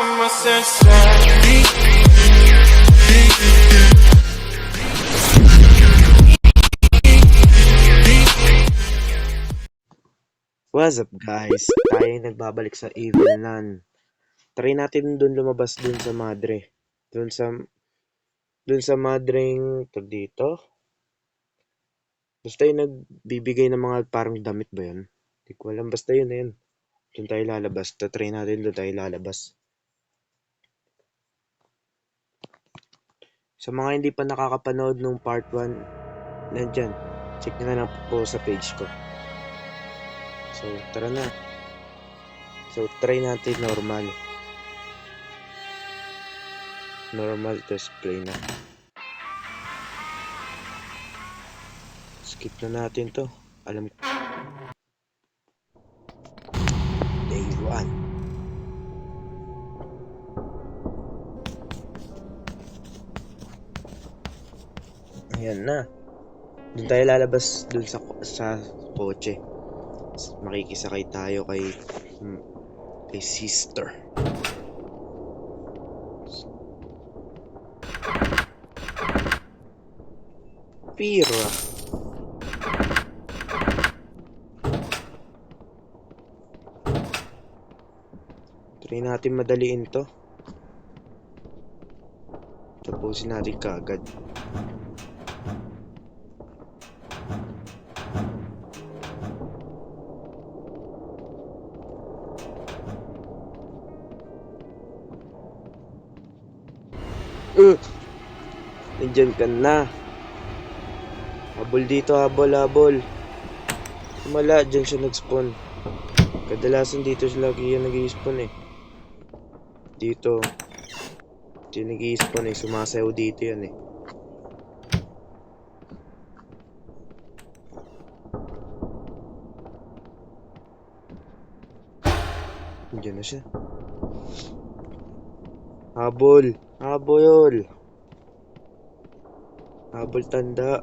What's up guys? Tayo nagbabalik sa Evil Land. Try natin dun lumabas dun sa madre. Dun sa madreng tag dito. Basta yung nagbibigay ng mga parang damit ba yun? Hindi ko alam. Basta yun na yun. Dun tayo lalabas. Try natin dun tayo lalabas. Sa mga hindi pa nakakapanood nung part 1, nandyan. Check nyo na lang po sa page ko. So, tara na. So, try natin normal. Normal display na. Skip na natin to. Alam ko. Day 1. Ayan na. Doon tayo lalabas dun sa kotse. Makikisakay tayo kay sister. Pira. Try natin madaliin to. Tapusin natin kaagad. Nandyan ka na. Habol dito, habol. Wala, dyan siya nag-spawn. Kadalasan dito siya lagi yan nag-i-spawn eh. Dito nag-i-spawn eh. Sumasayaw dito yan eh. Diyan na siya. Habol tanda.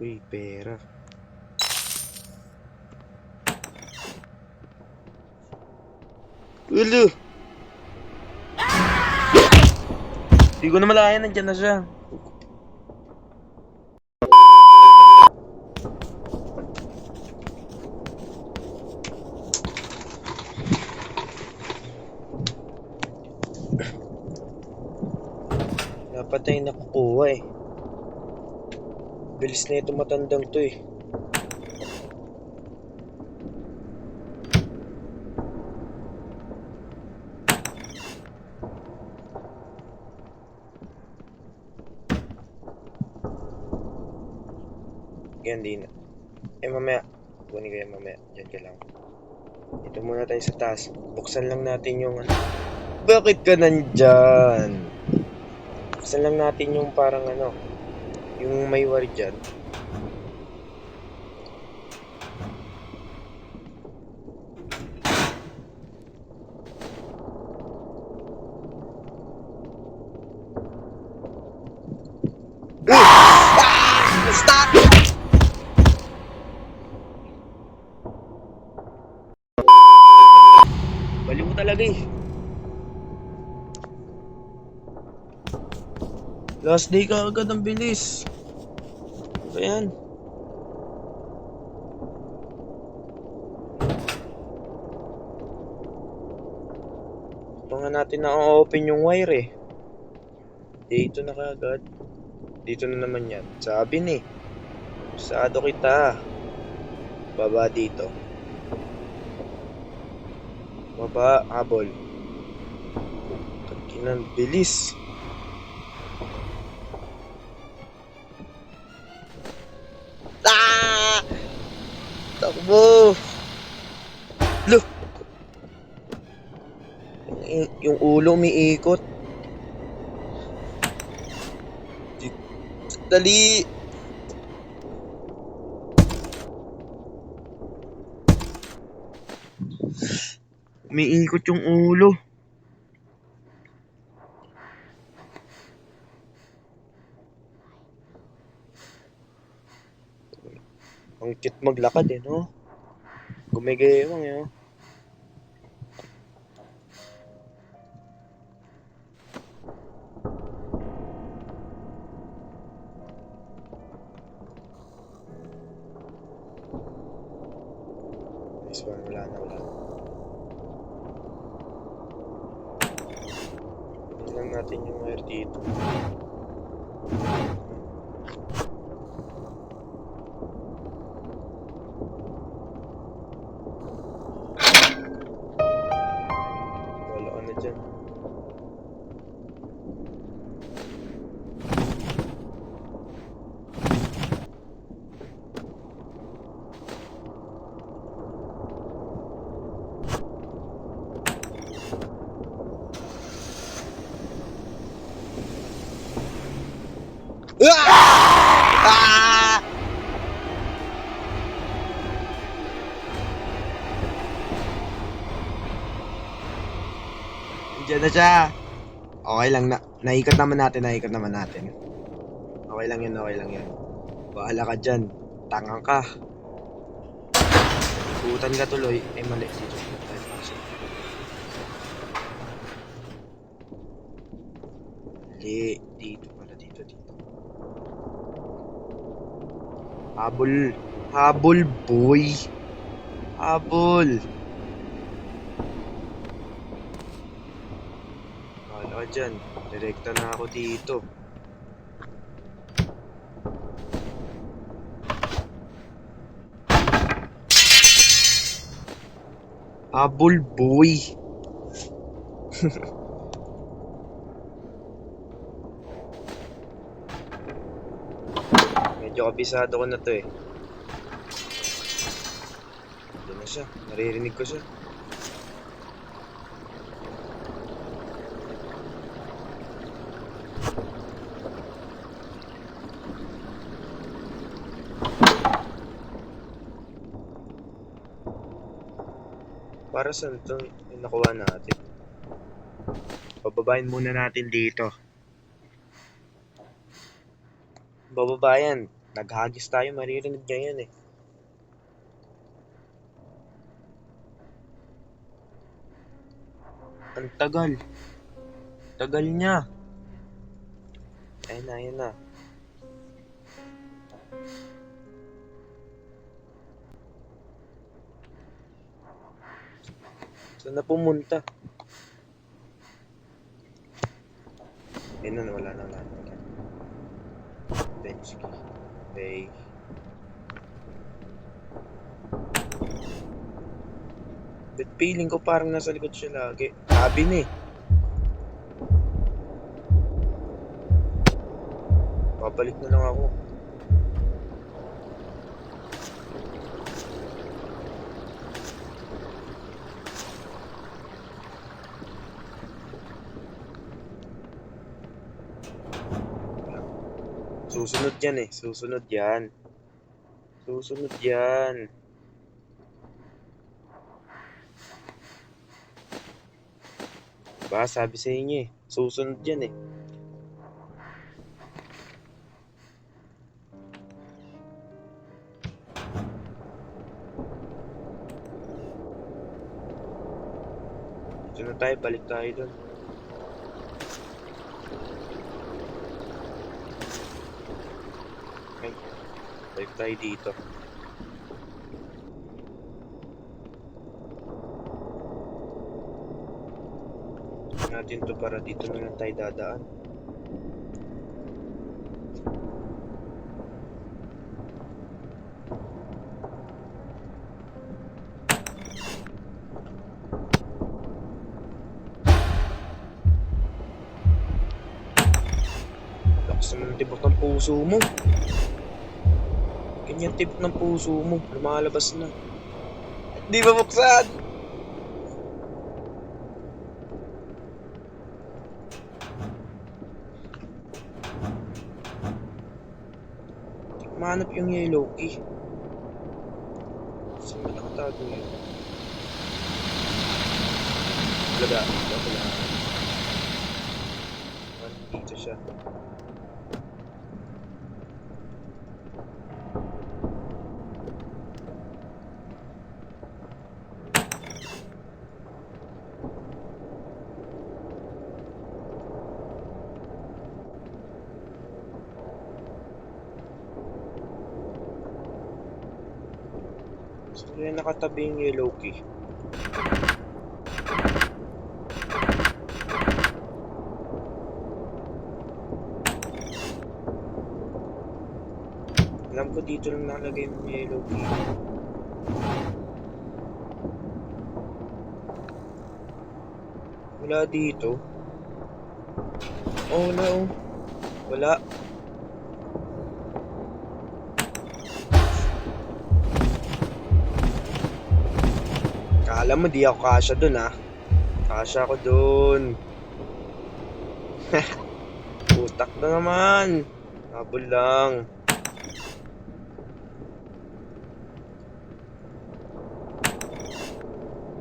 Uy, pera. Ulo! Hindi ko na malayan, nandyan na siya. Dapat tayo nakukuha eh. Bilis na ito matandang to eh. Yan din. Mamaya. Kunin ko yan mamaya. Diyan ka lang. Ito muna tayo sa taas. Buksan lang natin yung ano. Bakit ka nandyan? Buksan lang natin yung parang ano. Yung may wire dyan. Stop! Baliw mo talaga eh. Last day ka agad, ang bilis. Ano ba yan? Ito nga natin na-open yung wire eh. Dito na kaagad. Dito na naman yan. Sabi ni. Sado kita. Baba dito. Baba, habol. Kakinang bilis. Ah! Takbo! Look! Yung ulo umiikot. Dali! Umiikot yung ulo. Ang cute maglakad eh, no? Gumigewang eh, no? This one, wala na. Hindi lang natin yung wire dito. Wala ka na dyan. Ah! Diyan na siya. Okay lang na. Naikot naman natin. Okay lang yun. Bahala ka dyan. Tangang ka. Ikutan ka tuloy. Ay mali. Mali. Dito pala. Dito. Habol boy. Habol. Bahala ka dyan. Direkta na ako dito. Habol boy. Medyo kabisado ko na to eh. Diyan na siya. Naririnig ko siya. Para saan ito yung nakuha natin? Pababayin muna natin dito. Bababayan. Naghagis tayo. Maririnig niya yan eh. Ang tagal. Tagal niya. Ayun na. Saan na pumunta? Ayun na, wala na. Bench key. Okay. But feeling ko parang nasa likod siya lagi. Sabi na eh. Babalik na lang ako. Susunod yan eh. Susunod yan. Diba? Sabi sa inyo eh. Susunod yan eh. Dito na tayo. Balik tayo dun. Okay. Balik tayo dito. Natin to para dito na lang tayo dadaan. Lakas naman ng tibok ng puso mo. Ganyan tibok ng puso mo. Lumalabas na. Di ba buksan? Mahanap yung yellow key. Saan ba nakatago yun? Wala. Dito siya. Kaya nakatabi yung yellow key. Alam ko dito lang nakalagay yung yellow key. Wala dito. Oh, wala oh. Wala. Kala mo di ako kasya dun ah. Kasya ako dun. Putak na naman. Habol lang.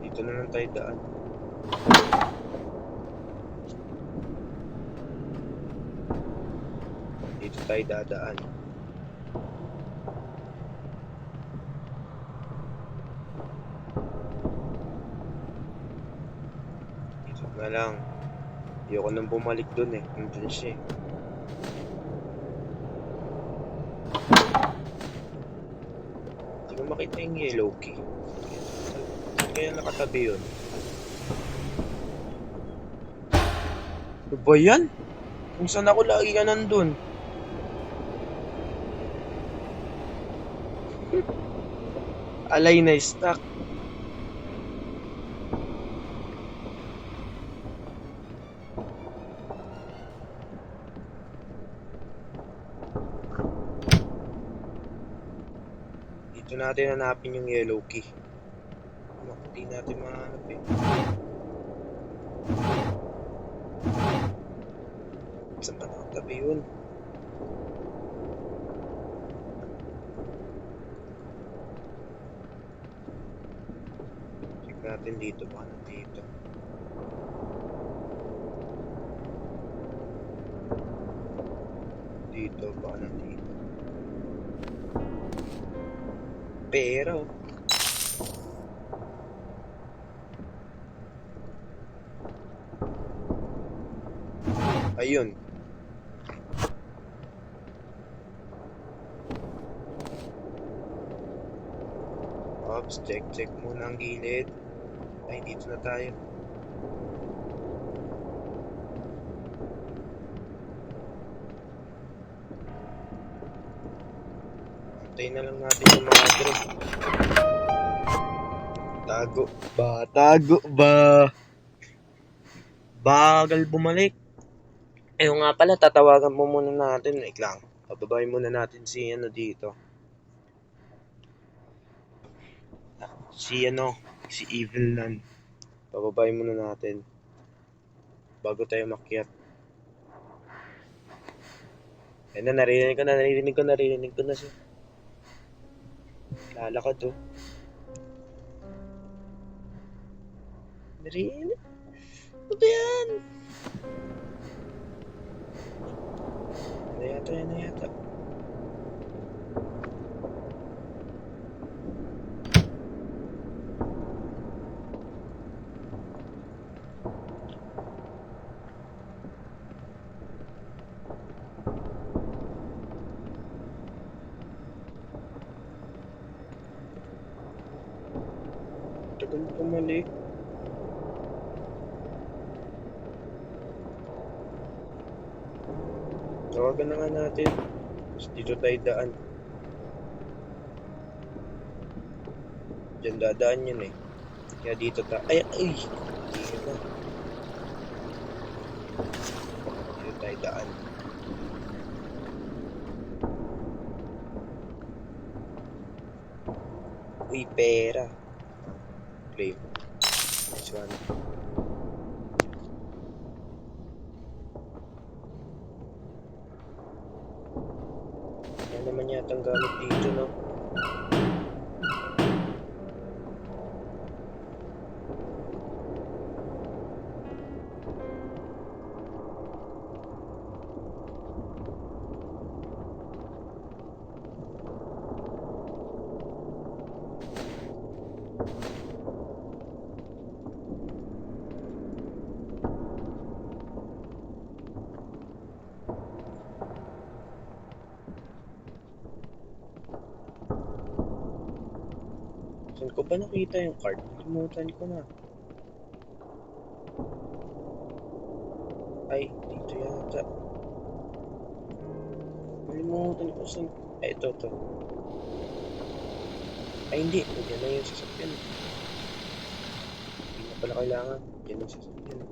Dito na lang tayo daan. Dito tayo dadaan. Dito na lang. Ayoko nang bumalik dun eh. Nandun siya eh. Hindi ko makita yung yellow key. Kaya nakatabi yun. Ano ba yan? Kung saan ako lagi ka nandun? Alay na stuck. Dito natin hanapin yung yellow key. Hindi natin mahanap eh. Saan ba nakatabi yun? Check natin dito. Baka nandito. Dito. Baka nandito. Pero ayun. Ops, check muna ang gilid. Ay, dito na tayo. Antayin na lang natin yung mga drone. Tago ba? Tago ba? Bagal bumalik. Ayun nga pala, tatawagan mo muna natin. Wait lang. Pababayin muna natin si ano dito. Si Evil Nun. Pababayin muna natin. Bago tayo makyat. Ayun na, narinig ko na siya. Lalakad to. Narinig? Ano ba yan? Yan na yata. Tagal pumalik. Tawagan na nga natin. Tapos dito tayo daan. Diyan dadaan yun eh. Kaya dito ay! Dito na. Dito tayo daan. Uy, pera. Claim. This one. Ano naman yata ang gamit dito, no? ko ba nakita yung card? Limutan ko na. Ay, dito yata. Nalimutan ko saan. Ay, ito. Ay, hindi. Yan na yung sasakyan. Hindi na pala kailangan. Yan yung sasakyan.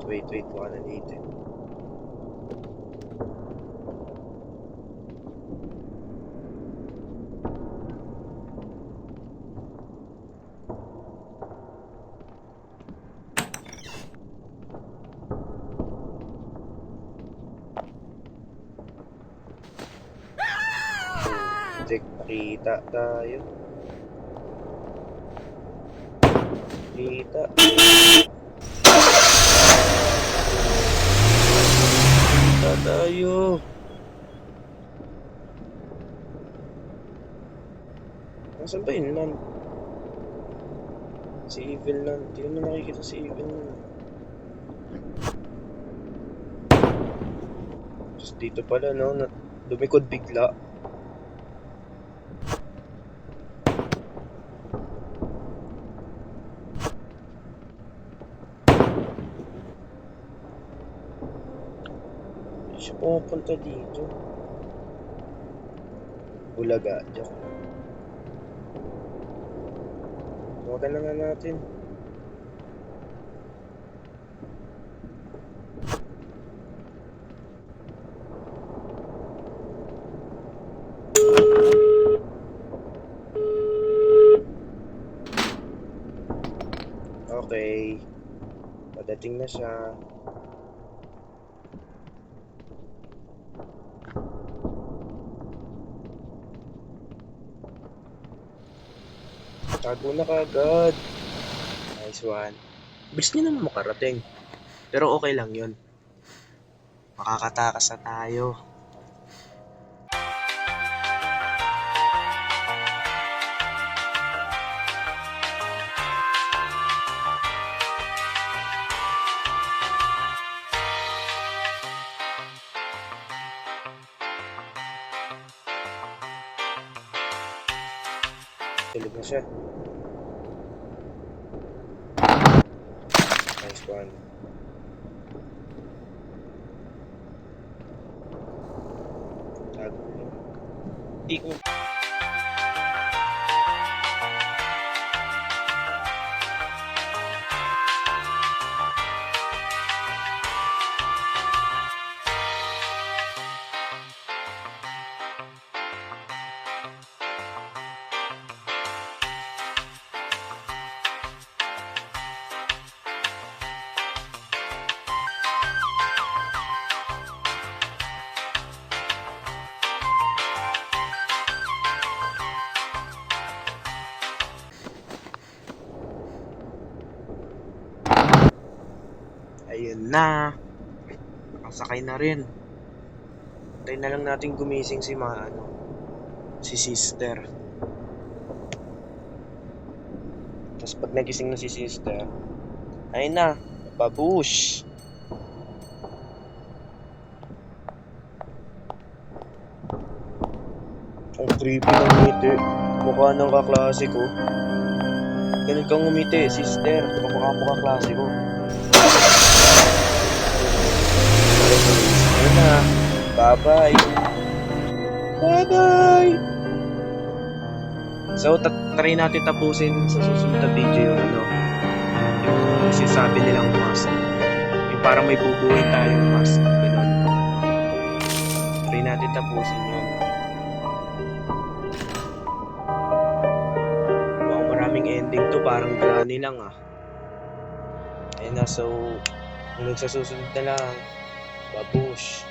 Wait. Baka na dito. Check, nakita tayo. Nakita tayo. Nasaan ba yun, man? Si Evil lang. Hindi ko na nakikita si Evil lang. Just dito pala, no? Lumikod bigla. Hindi siya pumunta dito. Bulaga. Diyan. Tawagan na nga natin. Okay. Padating na siya. Tago na kagad. Nice one. Bilis niya naman makarating. Pero okay lang yun. Makakatakas na tayo. Tulog na siya. Nice one. Tago na. Hindi ko... Ayun na. Nakasakay na rin. Tayo na lang natin gumising si sister. Tapos pag nagising na si sister, ayun na, babush. Ang creepy ng ngiti. Mukha ng kaklase ko. Ganun kang ngumiti, sister. Mukha kaklase ko. Ayun na. Bye-bye. Bye-bye. So, try natin tapusin sa susunod na video yung sinasabi nilang mask. Yung parang may bubuhay tayong mask. Ganun. Try natin tapusin yun. Mukhang maraming ending to. Parang granny lang Ayun na, so hanggang sa susunod na lang. Babush.